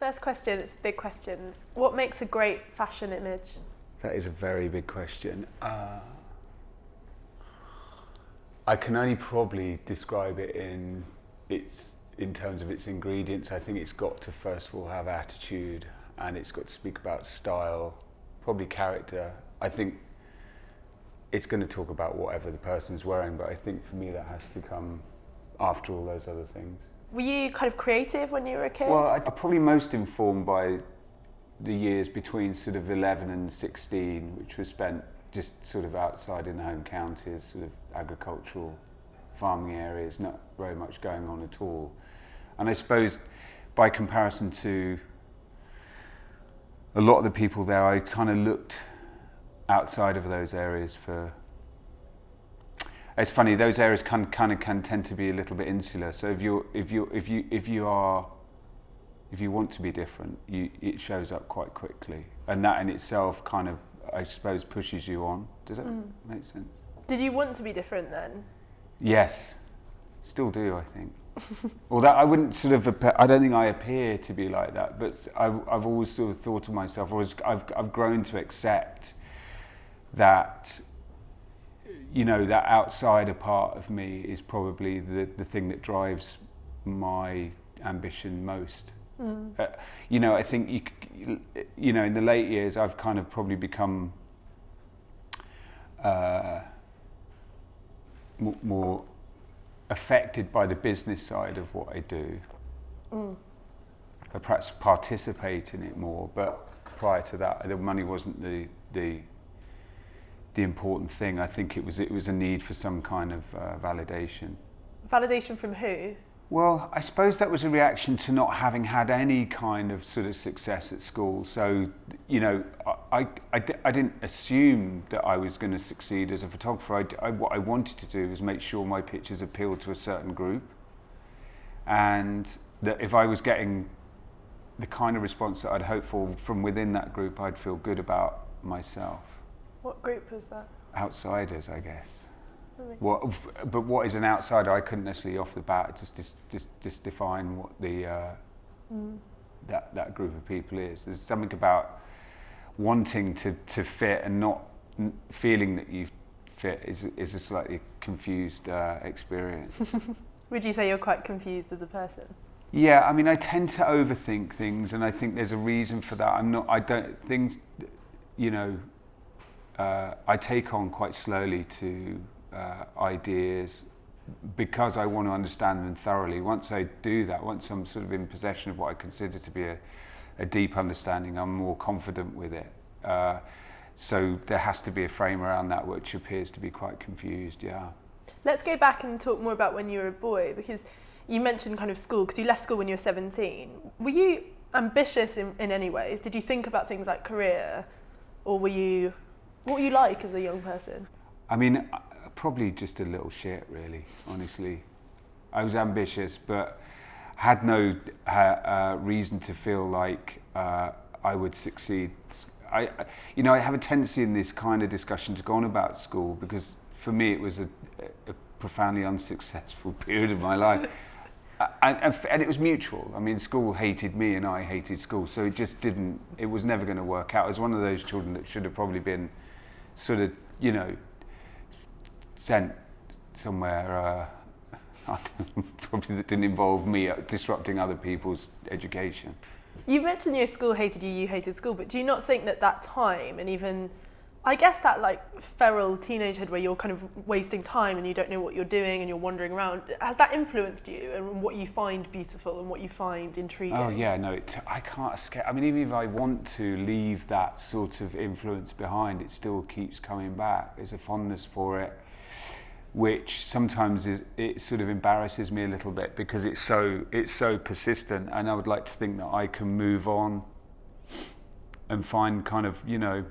First question, it's a big question. What makes a great fashion image? That is a very big question. I can only probably describe it in terms of its ingredients. I think it's got to first of all have attitude, and it's got to speak about style, probably character. I think it's going to talk about whatever the person's wearing, but I think for me that has to come after all those other things. Were you kind of creative when you were a kid? Well, I'm probably most informed by the years between sort of 11 and 16, which was spent just sort of outside in the home counties, sort of agricultural farming areas, not very much going on at all. And I suppose by comparison to a lot of the people there, I kind of looked outside of those areas for. It's funny, those areas can tend to be a little bit insular. So if you want to be different, it shows up quite quickly, and that in itself kind of, I suppose, pushes you on. Does that make sense? Did you want to be different then? Yes, still do, I think. Although I wouldn't sort of, I don't think I appear to be like that, but I've always sort of thought of myself, or I've grown to accept that, you know, that outsider part of me is probably the thing that drives my ambition most. You know, I think, you know, in the late years I've kind of probably become more affected by the business side of what I do. I perhaps participate in it more, but prior to that, the money wasn't the important thing. I think it was a need for some kind of validation. Validation from who? Well, I suppose that was a reaction to not having had any kind of sort of success at school. So, you know, I didn't assume that I was going to succeed as a photographer. What I wanted to do was make sure my pictures appealed to a certain group, and that if I was getting the kind of response that I'd hoped for from within that group, I'd feel good about myself. What group was that? Outsiders, I guess. But what is an outsider? I couldn't necessarily off the bat just define what the that group of people is. There's something about wanting to fit and not feeling that you fit is a slightly confused experience. Would you say you're quite confused as a person? Yeah, I mean, I tend to overthink things, and I think there's a reason for that. I take on quite slowly to ideas because I want to understand them thoroughly. Once I do that, once I'm sort of in possession of what I consider to be a deep understanding, I'm more confident with it. So there has to be a frame around that which appears to be quite confused, yeah. Let's go back and talk more about when you were a boy, because you mentioned kind of school, because you left school when you were 17. Were you ambitious in any ways? Did you think about things like career, or what were you like as a young person? I mean, probably just a little shit, really, honestly. I was ambitious, but had no reason to feel like I would succeed. I have a tendency in this kind of discussion to go on about school, because for me it was a profoundly unsuccessful period of my life. And it was mutual. I mean, school hated me and I hated school, so it was never going to work out. I was one of those children that should have probably been sort of, you know, sent somewhere, probably that didn't involve me disrupting other people's education. You mentioned your school hated you hated school, but do you not think that time, and even, I guess that like feral teenagehood where you're kind of wasting time and you don't know what you're doing and you're wandering around, has that influenced you and what you find beautiful and what you find intriguing? Oh yeah, no, I can't escape. I mean, even if I want to leave that sort of influence behind, it still keeps coming back. There's a fondness for it, which sometimes it sort of embarrasses me a little bit because it's so persistent, and I would like to think that I can move on and find kind of, you know,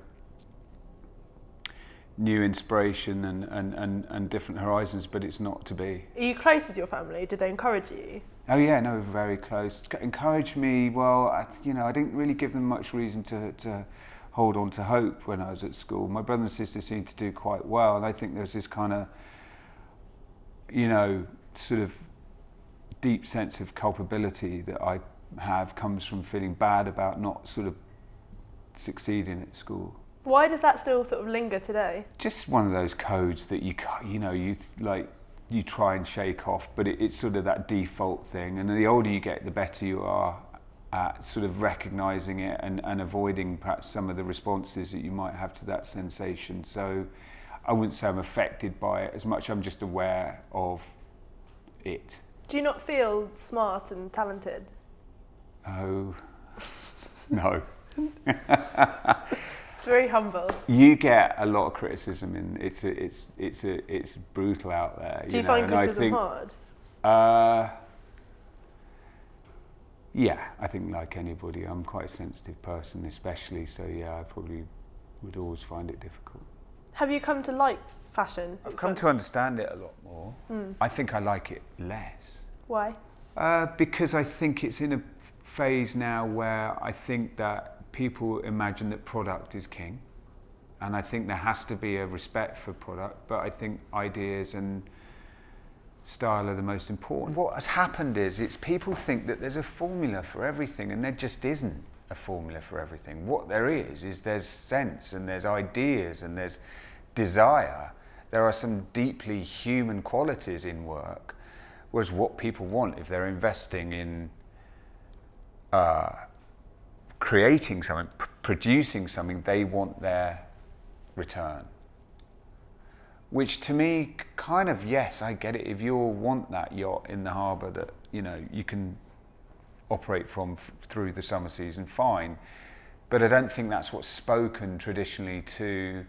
new inspiration and different horizons, but it's not to be. Are you close with your family? Did they encourage you? Oh yeah, no, very close. Encouraged me, well, I didn't really give them much reason to hold on to hope when I was at school. My brother and sister seemed to do quite well, and I think there's this kind of, you know, sort of deep sense of culpability that I have comes from feeling bad about not sort of succeeding at school. Why does that still sort of linger today? Just one of those codes that you try and shake off, but it's sort of that default thing. And the older you get, the better you are at sort of recognizing it and avoiding perhaps some of the responses that you might have to that sensation. So I wouldn't say I'm affected by it as much. I'm just aware of it. Do you not feel smart and talented? Oh, no. It's very humble. You get a lot of criticism, and it's brutal out there. Do you find criticism hard? Yeah, I think like anybody, I'm quite a sensitive person, especially. So yeah, I probably would always find it difficult. Have you come to like fashion? I've come to understand it a lot more. I think I like it less. Why? Because I think it's in a phase now where I think that people imagine that product is king, and I think there has to be a respect for product, but I think ideas and style are the most important. What has happened is people think that there's a formula for everything, and there just isn't a formula for everything. What there is there's sense, and there's ideas, and there's desire. There are some deeply human qualities in work, whereas what people want, if they're investing in creating something, producing something, they want their return. Which to me, kind of, yes, I get it. If you all want that yacht in the harbour that, you know, you can operate from through the summer season, fine. But I don't think that's what's spoken traditionally to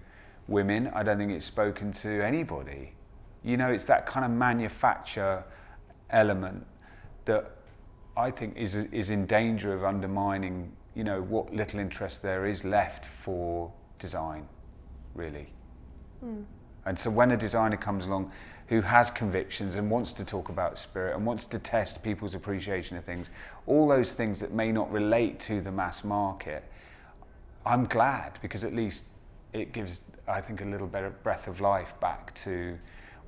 women. I don't think it's spoken to anybody. You know, it's that kind of manufacture element that I think is in danger of undermining, you know, what little interest there is left for design, really. And so when a designer comes along who has convictions and wants to talk about spirit and wants to test people's appreciation of things, all those things that may not relate to the mass market, I'm glad, because at least it gives, I think, a little better breath of life back to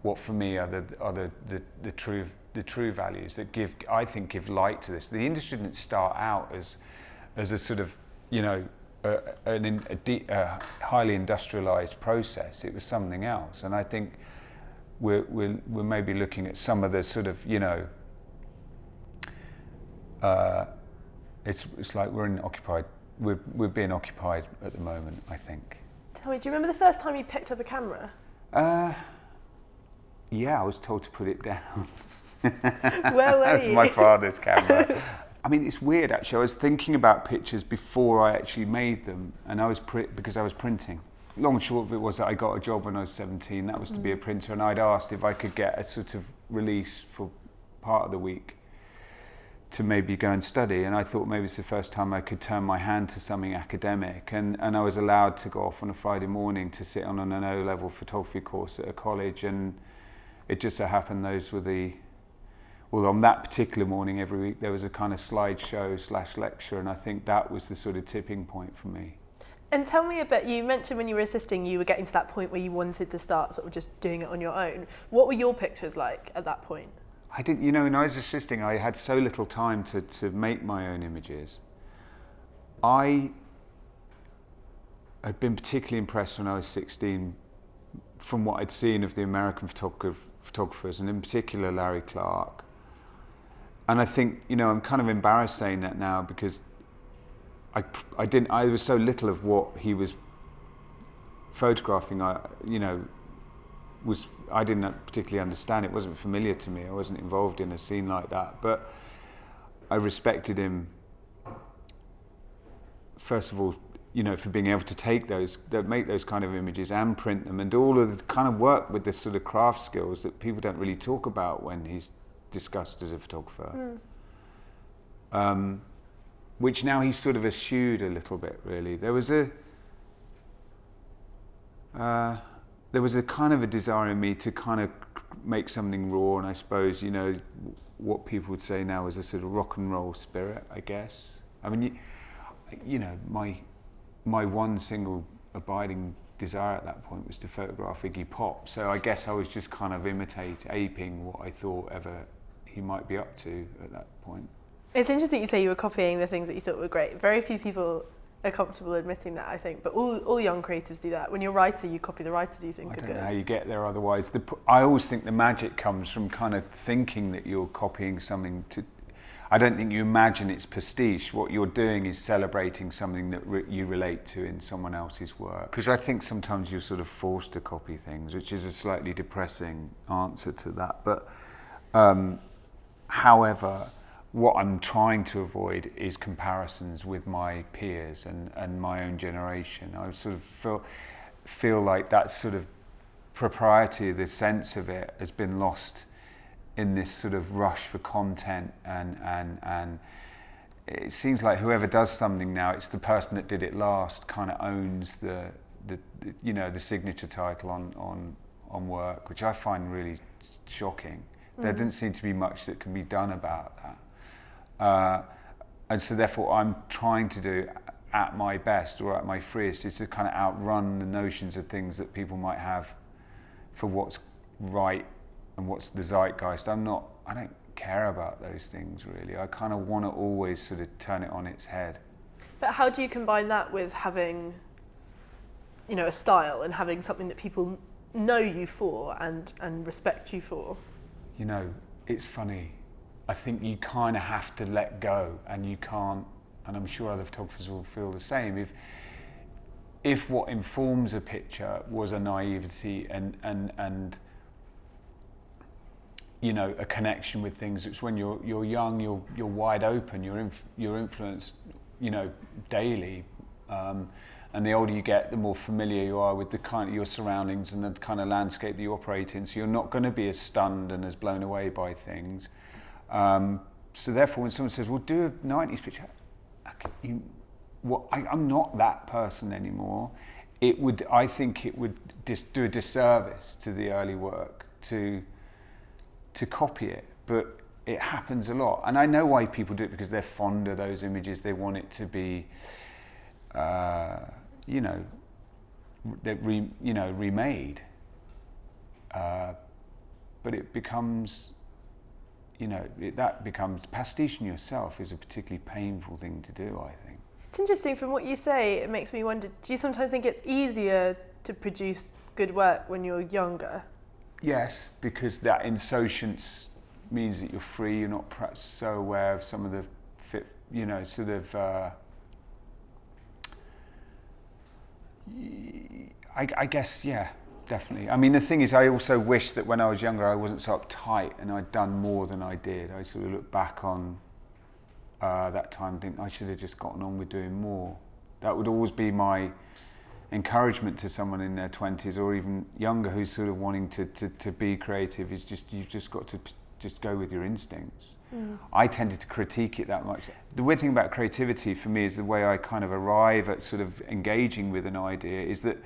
what for me are the true values that give light to this. The industry didn't start out as a sort of, you know, a highly industrialized process. It was something else, and I think we're maybe looking at some of the sort of, you know, it's like we're being occupied at the moment, I think. Tell me, do you remember the first time you picked up a camera? Yeah, I was told to put it down. Where were you? That's my father's camera. I mean, it's weird actually. I was thinking about pictures before I actually made them, and I was because I was printing. Long and short of it was that I got a job when I was 17. That was to be a printer, and I'd asked if I could get a sort of release for part of the week to maybe go and study, and I thought maybe it's the first time I could turn my hand to something academic, and I was allowed to go off on a Friday morning to sit on an O-level photography course at a college, and it just so happened those were well, on that particular morning every week there was a kind of slideshow / lecture, and I think that was the sort of tipping point for me. And tell me a bit, you mentioned when you were assisting you were getting to that point where you wanted to start sort of just doing it on your own. What were your pictures like at that point? I didn't, you know, when I was assisting I had so little time to make my own images. I had been particularly impressed when I was 16 from what I'd seen of the American photographers, and in particular Larry Clark. And I think, you know, I'm kind of embarrassed saying that now, because I was so little of what he was photographing, I didn't particularly understand. It wasn't familiar to me. I wasn't involved in a scene like that, but I respected him, first of all, you know, for being able to make those kind of images and print them, and all of the kind of work with this sort of craft skills that people don't really talk about when he's discussed as a photographer. Which now he's sort of eschewed a little bit, really. There was a kind of a desire in me to kind of make something raw, and I suppose, you know, what people would say now is a sort of rock and roll spirit, I guess. I mean, you know, my one single abiding desire at that point was to photograph Iggy Pop, so I guess I was just kind of aping what I thought ever he might be up to at that point. It's interesting you say you were copying the things that you thought were great. Very few people are comfortable admitting that, I think, but all young creatives do that. When you're a writer, you copy the writers you think are good. I don't know how you get there otherwise. I always think the magic comes from kind of thinking that you're copying something to... I don't think you imagine it's pastiche. What you're doing is celebrating something that you relate to in someone else's work. Because I think sometimes you're sort of forced to copy things, which is a slightly depressing answer to that. But however, what I'm trying to avoid is comparisons with my peers and my own generation. I sort of feel like that sort of propriety, the sense of it, has been lost in this sort of rush for content, and it seems like whoever does something now, it's the person that did it last kind of owns the signature title on work, which I find really shocking. There doesn't seem to be much that can be done about that. And so therefore I'm trying to do at my best or at my freest is to kind of outrun the notions of things that people might have for what's right and what's the zeitgeist. I don't care about those things really. I kind of want to always sort of turn it on its head. But how do you combine that with having, a style and having something that people know you for and respect you for? It's funny. I think you kind of have to let go, and you can't, and I'm sure other photographers will feel the same. If what informs a picture was a naivety and a connection with things, it's when you're young, you're wide open, you're influenced, daily, and the older you get, the more familiar you are with the kind of your surroundings and the kind of landscape that you operate in. So you're not going to be as stunned and as blown away by things. So therefore, when someone says, "Well, do a '90s picture," I'm not that person anymore. I think it would just do a disservice to the early work to copy it. But it happens a lot, and I know why people do it, because they're fond of those images. They want it to be, remade. But it becomes. That becomes pastiching yourself is a particularly painful thing to do, I think. It's interesting, from what you say, it makes me wonder, do you sometimes think it's easier to produce good work when you're younger? Yes, because that insouciance means that you're free, you're not perhaps so aware of some of the, I guess, yeah. Definitely. I mean, the thing is, I also wish that when I was younger, I wasn't so uptight and I'd done more than I did. I sort of look back on that time and think I should have just gotten on with doing more. That would always be my encouragement to someone in their 20s or even younger who's sort of wanting to be creative, is just, you've just got to just go with your instincts. I tended to critique it that much. The weird thing about creativity for me is the way I kind of arrive at sort of engaging with an idea is that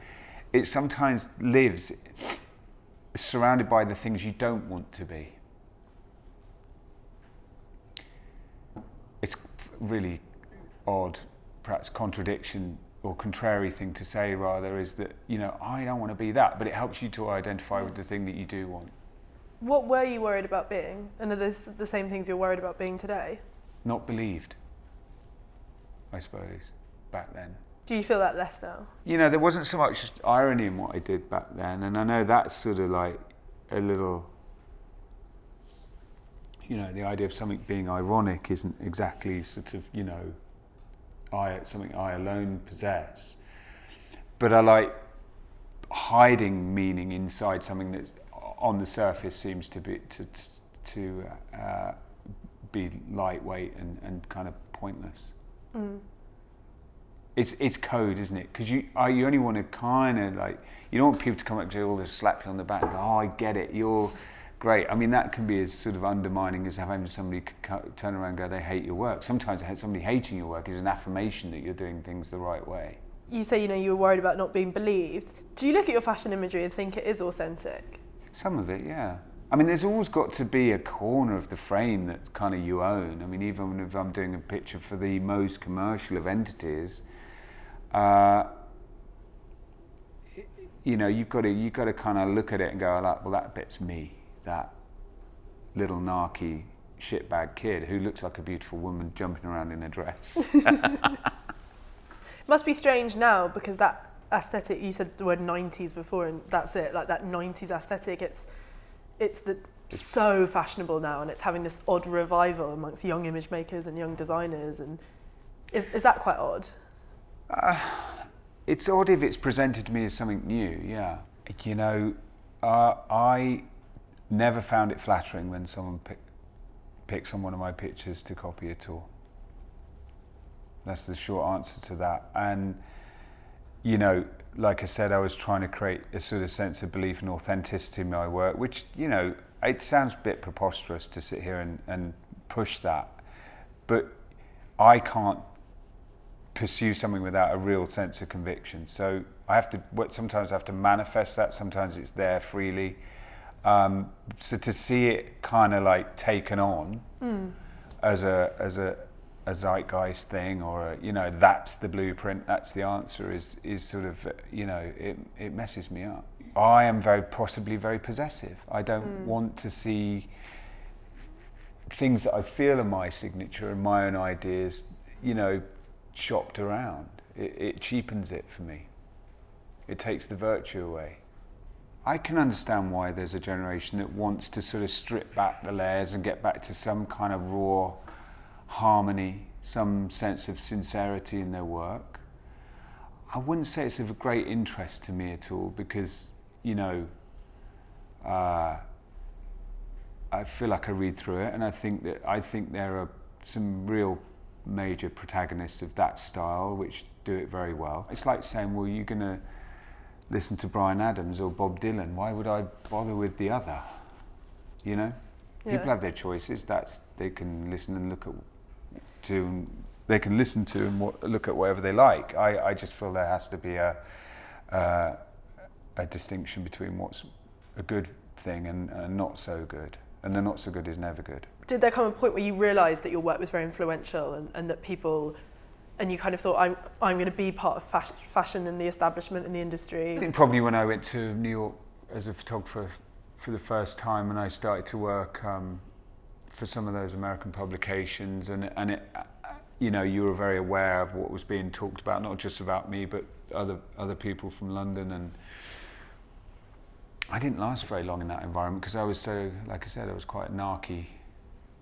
it sometimes lives surrounded by the things you don't want to be. It's really odd, perhaps contradiction or contrary thing to say rather, is that, I don't want to be that, but it helps you to identify with the thing that you do want. What were you worried about being? And are this the same things you're worried about being today? Not believed, I suppose, back then. Do you feel that less now? There wasn't so much irony in what I did back then, and I know that's sort of like a little, the idea of something being ironic isn't exactly sort of, something I alone possess. But I like hiding meaning inside something that's on the surface seems to be be lightweight and kind of pointless. It's code, isn't it? Because you only want to kind of like, you don't want people to come up to you all to slap you on the back and go, "Oh, I get it, you're great." I mean, that can be as sort of undermining as having somebody turn around and go, they hate your work. Sometimes somebody hating your work is an affirmation that you're doing things the right way. You say, you were worried about not being believed. Do you look at your fashion imagery and think it is authentic? Some of it, yeah. I mean, there's always got to be a corner of the frame that kind of you own. I mean, even if I'm doing a picture for the most commercial of entities, you've got to kind of look at it and go, like, well, that bit's me. That little narky shitbag kid who looks like a beautiful woman jumping around in a dress. It must be strange now because that aesthetic, you said the word 90s before, and that's it, like that 90s aesthetic, it's so fashionable now, and it's having this odd revival amongst young image makers and young designers. And is that quite odd? It's odd if it's presented to me as something new, yeah. You know, I never found it flattering when someone picks on one of my pictures to copy at all. That's the short answer to that. And, you know, like I said, I was trying to create a sort of sense of belief and authenticity in my work, which, you know, it sounds a bit preposterous to sit here and push that, but I can't pursue something without a real sense of conviction. So sometimes I have to manifest that, sometimes it's there freely. So to see it kind of like taken on as a Zeitgeist thing, or you know, that's the blueprint, that's the answer, is sort of, you know, it messes me up. I am possibly very possessive. I don't want to see things that I feel are my signature and my own ideas, you know, shopped around. It cheapens it for me. It takes the virtue away. I can understand why there's a generation that wants to sort of strip back the layers and get back to some kind of raw harmony, some sense of sincerity in their work. I wouldn't say it's of great interest to me at all, because, you know, I feel like I read through it, and I think there are some real major protagonists of that style which do it very well. It's like saying, well, you're going to listen to Bryan Adams or Bob Dylan. Why would I bother with the other? You know, people have their choices. They can listen and look to. They can listen to and look at whatever they like. I just feel there has to be a distinction between what's a good thing and not so good. And the not so good is never good. Did there come a point where you realised that your work was very influential and that people, and you kind of thought, I'm going to be part of fashion and the establishment in the industry? I think probably when I went to New York as a photographer for the first time, and I started to work for some of those American publications, and it, you know, you were very aware of what was being talked about, not just about me, but other people from London. And I didn't last very long in that environment because I was so, like I said, I was quite narky,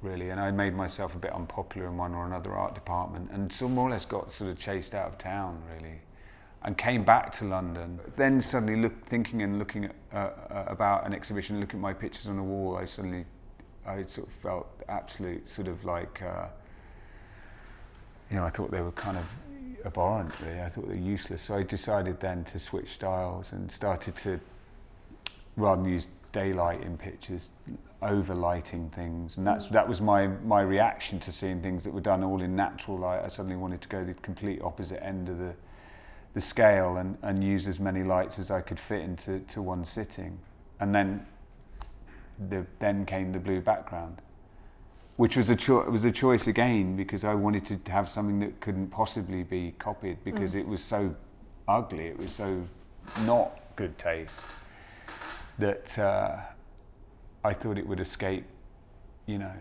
really, and I made myself a bit unpopular in one or another art department, and so more or less got sort of chased out of town, really, and came back to London. Then suddenly looking at about an exhibition, looking at my pictures on the wall, I sort of felt absolute sort of like, you know, I thought they were kind of abhorrent, really. I thought they were useless. So I decided then to switch styles and started to, rather than use daylight in pictures, overlighting things, and that was my reaction to seeing things that were done all in natural light. I suddenly wanted to go the complete opposite end of the scale and use as many lights as I could fit into one sitting. And then came the blue background, which was a choice again, because I wanted to have something that couldn't possibly be copied, because it was so ugly, it was so not good taste, that I thought it would escape, you know,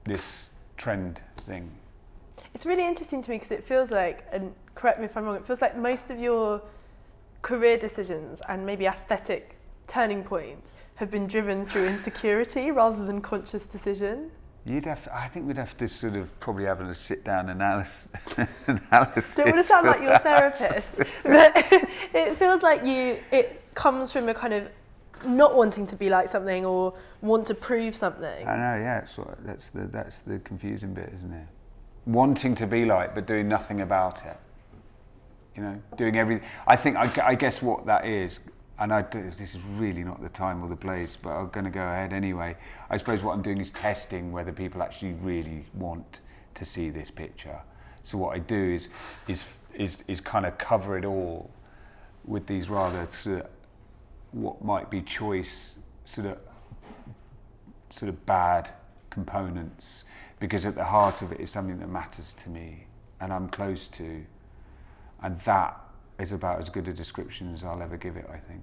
this trend thing. It's really interesting to me because it feels like, and correct me if I'm wrong, it feels like most of your career decisions and maybe aesthetic turning points have been driven through insecurity rather than conscious decision. I think we'd have to sort of probably have a sit-down analysis. Don't want to sound like your therapist, but it feels like it comes from a kind of not wanting to be like something or want to prove something. I know, yeah, that's the confusing bit, isn't it? Wanting to be like, but doing nothing about it. You know, doing everything. I guess what that is, and this is really not the time or the place, but I'm going to go ahead anyway. I suppose what I'm doing is testing whether people actually really want to see this picture. So what I do is kind of cover it all with these rather sort of what might be choice sort of bad components, because at the heart of it is something that matters to me and I'm close to, and that is about as good a description as I'll ever give it, I think.